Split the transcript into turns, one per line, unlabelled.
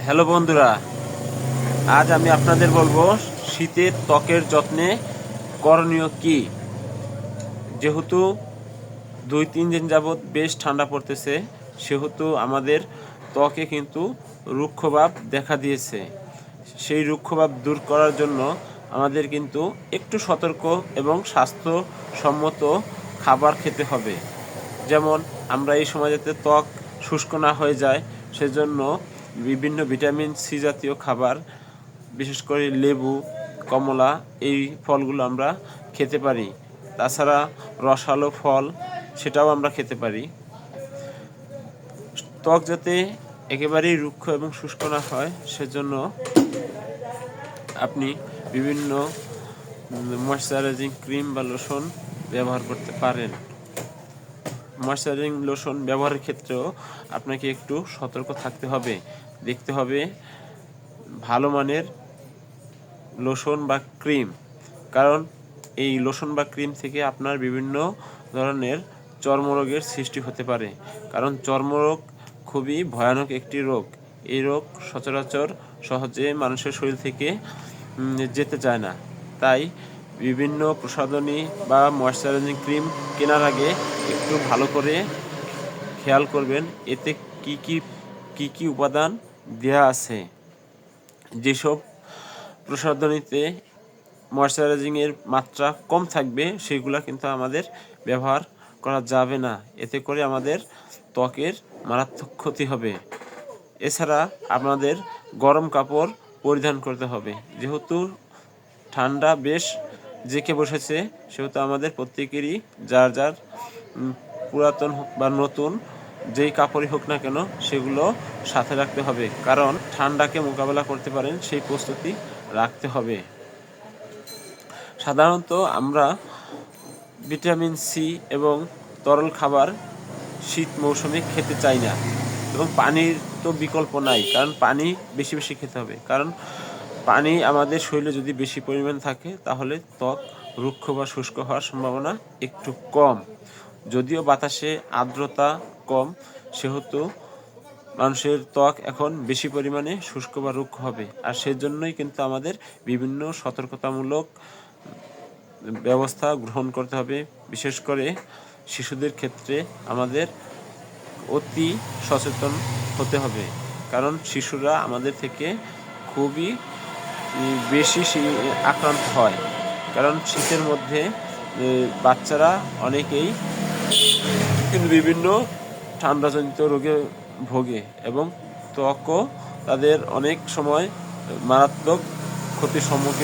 Hello বন্ধুরা, আজ আমি আপনাদের বলবো শীতের ত্বকের যত্নে করণীয় কি। যেহেতু 2-3 দিন যাবৎ বেশ ঠান্ডা পড়তেছে, সেহেতু আমাদের ত্বকে কিন্তু রুক্ষভাব দেখা দিয়েছে। সেই রুক্ষভাব দূর করার জন্য আমাদের কিন্তু একটু সতর্ক এবং স্বাস্থ্যসম্মত খাবার খেতে হবে। যেমন আমরা এই সময় যাতে ত্বক শুষ্ক না হয়ে যায়, সেজন্য বিভিন্ন ভিটামিন সি জাতীয় খাবার, বিশেষ করে লেবু, কমলা, এই ফলগুলো আমরা খেতে পারি। তাছাড়া রসালো ফল, সেটাও আমরা খেতে পারি। ত্বক যাতে একেবারেই রুক্ষ এবং শুষ্ক না হয়, সেজন্য আপনি বিভিন্ন ময়শ্চারাইজিং ক্রিম বা লোশন ব্যবহার করতে পারেন। ময়শ্চারাইজিং লোশন ব্যবহারের ক্ষেত্রেও আপনাকে একটু সতর্ক থাকতে হবে। দেখতে হবে ভালো মানের লোশন বা ক্রিম, কারণ এই লোশন বা ক্রিম থেকে আপনার বিভিন্ন ধরনের চর্মরোগের সৃষ্টি হতে পারে। কারণ চর্মরোগ খুবই ভয়ানক একটি রোগ। এই রোগ সচরাচর সহজে মানুষের শরীর থেকে যেতে চায় না। তাই বিভিন্ন প্রসাধনী বা ময়শ্চারাইজিং ক্রিম কেনার আগে একটু ভালো করে খেয়াল করবেন এতে কি কি উপাদান দেয়া আছে। যেসব প্রসাধনীতে ময়শ্চারাইজিংয়ের মাত্রা কম থাকবে, সেগুলো কিন্তু আমাদের ব্যবহার করা যাবে না। এতে করে আমাদের ত্বকের মারাত্মক ক্ষতি হবে। এছাড়া আপনাদের গরম কাপড় পরিধান করতে হবে। যেহেতু ঠান্ডা বেশ জেঁকে বসেছে, সেহেতু আমাদের প্রত্যেকেরই যার যার পুরাতন হোক বা নতুন যেই কাপড়ই হোক না কেন, সেগুলো সাথে রাখতে হবে। কারণ ঠান্ডাকে মোকাবেলা করতে পারেন সেই প্রস্তুতি রাখতে হবে। সাধারণত আমরা ভিটামিন সি এবং তরল খাবার শীত মৌসুমে খেতে চাই না, এবং পানির তো বিকল্প নাই, কারণ পানি বেশি বেশি খেতে হবে। কারণ পানি আমাদের শরীরে যদি বেশি পরিমাণ থাকে, তাহলে ত্বক রুক্ষ বা শুষ্ক হওয়ার সম্ভাবনা একটু কম। যদিও বাতাসে আর্দ্রতা কম, সেহেতু মানুষের ত্বক এখন বেশি পরিমাণে শুষ্ক বা রুক্ষ হবে। আর সেজন্যই কিন্তু আমাদের বিভিন্ন সতর্কতামূলক ব্যবস্থা গ্রহণ করতে হবে। বিশেষ করে শিশুদের ক্ষেত্রে আমাদের অতি সচেতন হতে হবে, কারণ শিশুরা আমাদের থেকে খুবই বেশি আক্রান্ত হয়। কারণ শীতের মধ্যে বাচ্চারা অনেকেই কিন্তু বিভিন্ন ঠান্ডাজনিত রোগে ভোগে, এবং ত্বকও তাদের অনেক সময় মারাত্মক ক্ষতির সম্মুখীন